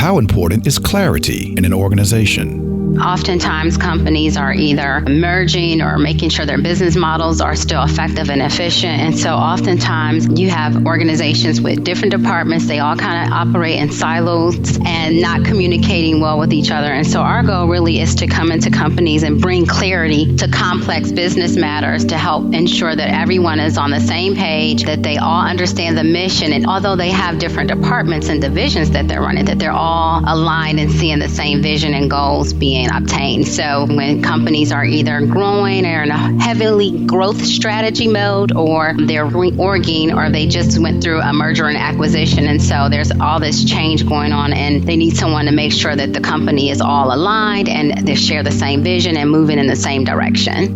How important is clarity in an organization? Oftentimes, companies are either merging or making sure their business models are still effective and efficient. And so oftentimes you have organizations with different departments. They all kind of operate in silos and not communicating well with each other. And so our goal really is to come into companies and bring clarity to complex business matters to help ensure that everyone is on the same page, that they all understand the mission. And although they have different departments and divisions that they're running, that they're all aligned and seeing the same vision and goals being obtained. So when companies are either growing or in a heavily growth strategy mode, or they're reorging, or they just went through a merger and acquisition, and so there's all this change going on, and they need someone to make sure that the company is all aligned and they share the same vision and moving in the same direction.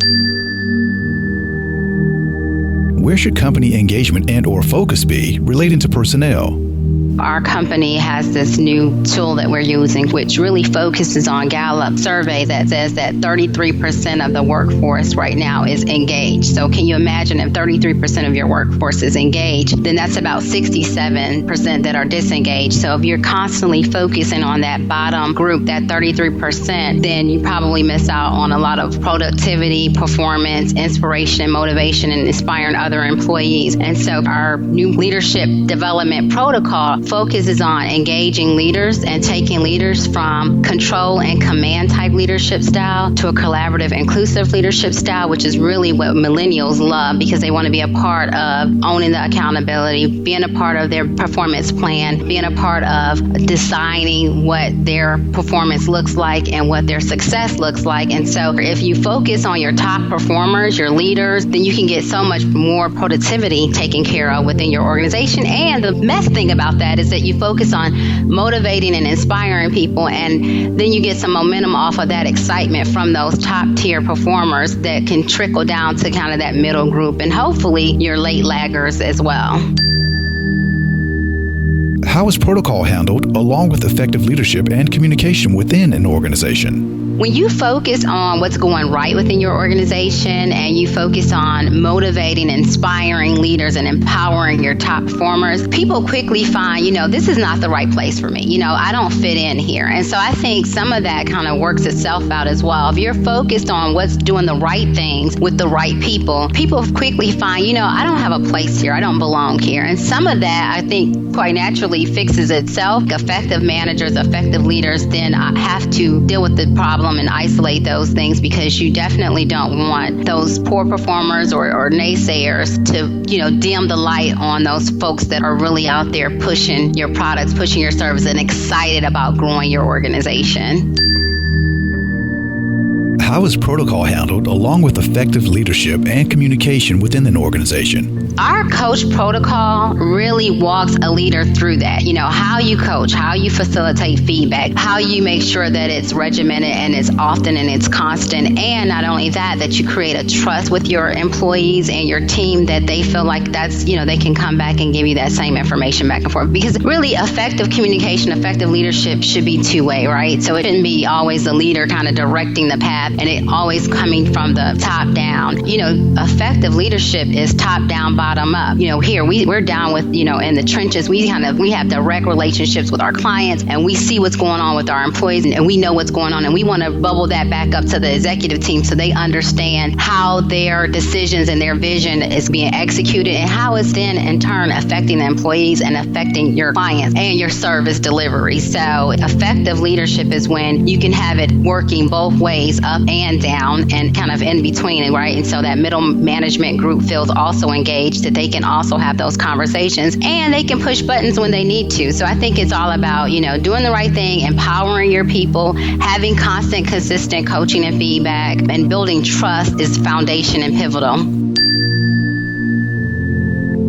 Where should company engagement and or focus be relating to personnel? Our company has this new tool that we're using, which really focuses on Gallup survey that says that 33% of the workforce right now is engaged. So can you imagine if 33% of your workforce is engaged, then that's about 67% that are disengaged. So if you're constantly focusing on that bottom group, that 33%, then you probably miss out on a lot of productivity, performance, inspiration, motivation, and inspiring other employees. And so our new leadership development protocol focuses on engaging leaders and taking leaders from control and command type leadership style to a collaborative, inclusive leadership style, which is really what millennials love, because they want to be a part of owning the accountability, being a part of their performance plan, being a part of deciding what their performance looks like and what their success looks like. And so if you focus on your top performers, your leaders, then you can get so much more productivity taken care of within your organization. And the best thing about that is that you focus on motivating and inspiring people, and then you get some momentum off of that excitement from those top tier performers that can trickle down to kind of that middle group and hopefully your late laggers as well. How is protocol handled along with effective leadership and communication within an organization? When you focus on what's going right within your organization and you focus on motivating, inspiring leaders and empowering your top performers, people quickly find, this is not the right place for me. I don't fit in here. And so I think some of that kind of works itself out as well. If you're focused on what's doing the right things with the right people, people quickly find, I don't have a place here. I don't belong here. And some of that, I think, quite naturally fixes itself. Effective managers, effective leaders then have to deal with the problem and isolate those things, because you definitely don't want those poor performers or naysayers to dim the light on those folks that are really out there pushing your products, pushing your service, and excited about growing your organization. How is protocol handled along with effective leadership and communication within an organization? Our coach protocol really walks a leader through that. How you coach, how you facilitate feedback, how you make sure that it's regimented and it's often and it's constant. And not only that you create a trust with your employees and your team that they feel like that's, they can come back and give you that same information back and forth. Because really effective communication, effective leadership should be two-way, right? So it shouldn't be always the leader kind of directing the path and it always coming from the top down. Effective leadership is top down, bottom up. Here we're down with, in the trenches. We have direct relationships with our clients, and we see what's going on with our employees, and we know what's going on, and we want to bubble that back up to the executive team so they understand how their decisions and their vision is being executed and how it's then in turn affecting the employees and affecting your clients and your service delivery. So effective leadership is when you can have it working both ways, up and down, and kind of in between, right? And so that middle management group feels also engaged, that they can also have those conversations and they can push buttons when they need to. So I think it's all about, doing the right thing, empowering your people, having constant, consistent coaching and feedback, and building trust is foundation and pivotal.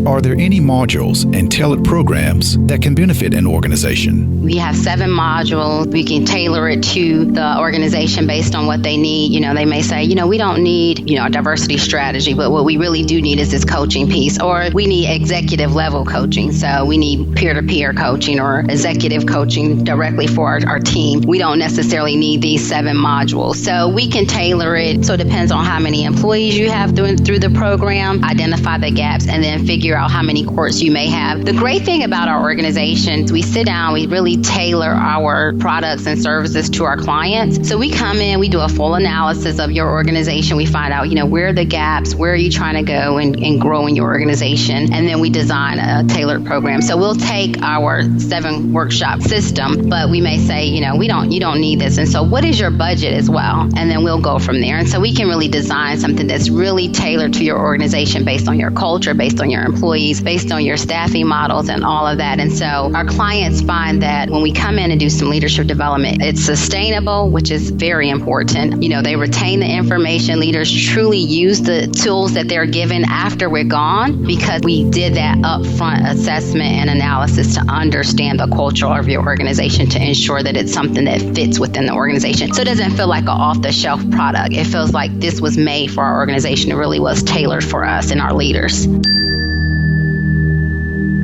Are there any modules and tailored programs that can benefit an organization? We have 7 modules. We can tailor it to the organization based on what they need. They may say, we don't need, a diversity strategy, but what we really do need is this coaching piece, or we need executive level coaching. So we need peer-to-peer coaching or executive coaching directly for our team. We don't necessarily need these 7 modules. So we can tailor it. So it depends on how many employees you have through the program, identify the gaps, and then figure out how many courts you may have. The great thing about our organization is we sit down, we really tailor our products and services to our clients. So we come in, we do a full analysis of your organization. We find out, where are the gaps, where are you trying to go and grow in your organization, and then we design a tailored program. So we'll take our 7 workshop system, but we may say, you don't need this. And so what is your budget as well? And then we'll go from there. And so we can really design something that's really tailored to your organization based on your culture, based on your employees, based on your staffing models and all of that. And so our clients find that when we come in and do some leadership development, it's sustainable, which is very important. They retain the information. Leaders truly use the tools that they're given after we're gone, because we did that upfront assessment and analysis to understand the culture of your organization, to ensure that it's something that fits within the organization. So it doesn't feel like an off-the-shelf product. It feels like this was made for our organization. It really was tailored for us and our leaders.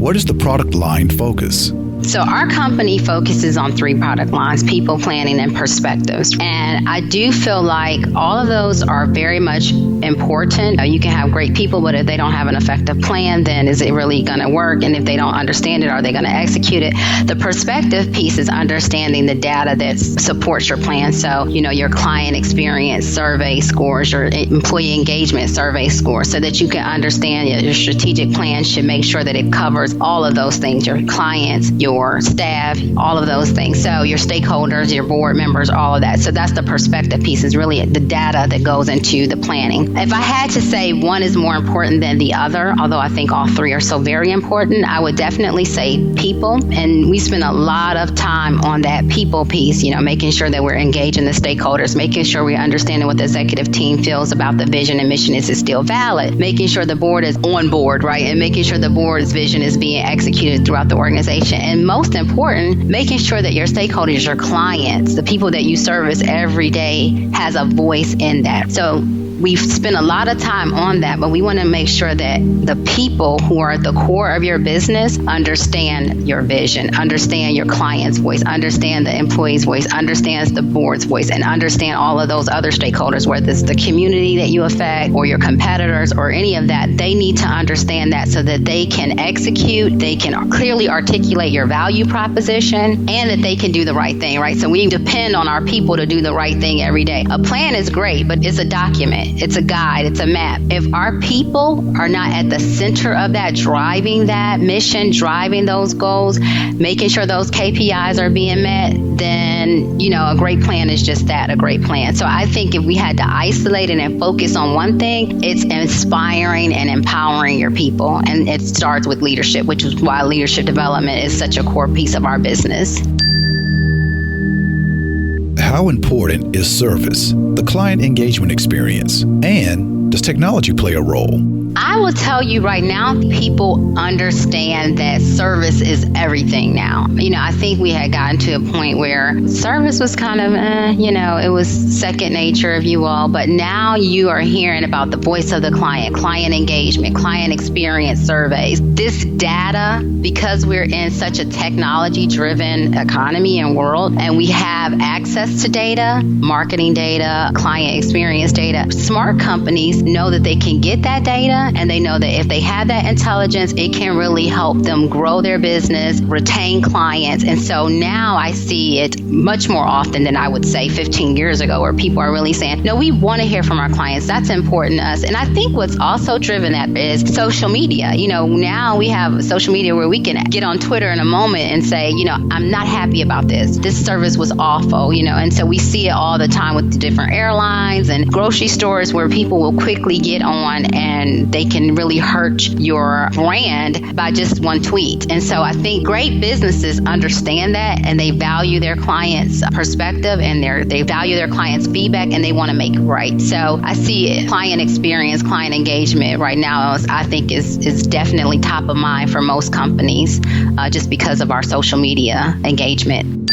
What is the product line focus? So our company focuses on 3 product lines: people, planning, and perspectives. And I do feel like all of those are very much important. You can have great people, but if they don't have an effective plan, then is it really going to work? And if they don't understand it, are they going to execute it? The perspective piece is understanding the data that supports your plan. So, your client experience survey scores, your employee engagement survey scores, so that you can understand your strategic plan should make sure that it covers all of those things: your clients, your staff, all of those things. So your stakeholders, your board members, all of that. So that's the perspective piece, is really the data that goes into the planning. If I had to say one is more important than the other, although I think all 3 are so very important, I would definitely say people. And we spend a lot of time on that people piece, making sure that we're engaging the stakeholders, making sure we're understanding what the executive team feels about the vision and mission. Is it still valid? Making sure the board is on board, right? And making sure the board's vision is being executed throughout the organization. And most important, making sure that your stakeholders, your clients, the people that you service every day, has a voice in that. So we've spent a lot of time on that, but we want to make sure that the people who are at the core of your business understand your vision, understand your client's voice, understand the employee's voice, understands the board's voice, and understand all of those other stakeholders, whether it's the community that you affect or your competitors or any of that. They need to understand that so that they can execute, they can clearly articulate your value proposition, and that they can do the right thing, right? So we depend on our people to do the right thing every day. A plan is great, but it's a document. It's a guide. It's a map. If our people are not at the center of that, driving that mission, driving those goals, making sure those KPIs are being met, then, a great plan is just that, a great plan. So I think if we had to isolate it and focus on one thing, it's inspiring and empowering your people. And it starts with leadership, which is why leadership development is such a core piece of our business. How important is service, the client engagement experience, and does technology play a role? I will tell you right now, people understand that service is everything now. I think we had gotten to a point where service was kind of, it was second nature, if you will. But now you are hearing about the voice of the client engagement, client experience surveys. This data, because we're in such a technology-driven economy and world, and we have access to data, marketing data, client experience data, smart companies know that they can get that data. And they know that if they have that intelligence, it can really help them grow their business, retain clients. And so now I see it much more often than I would say 15 years ago, where people are really saying, no, we want to hear from our clients. That's important to us. And I think what's also driven that is social media. Now we have social media where we can get on Twitter in a moment and say, I'm not happy about this. This service was awful, and so we see it all the time with the different airlines and grocery stores, where people will quickly get on and they can really hurt your brand by just one tweet. And so I think great businesses understand that, and they value their clients' perspective, and they value their clients' feedback, and they want to make it right. So I see it. Client experience, client engagement right now, I think is definitely top of mind for most companies, just because of our social media engagement.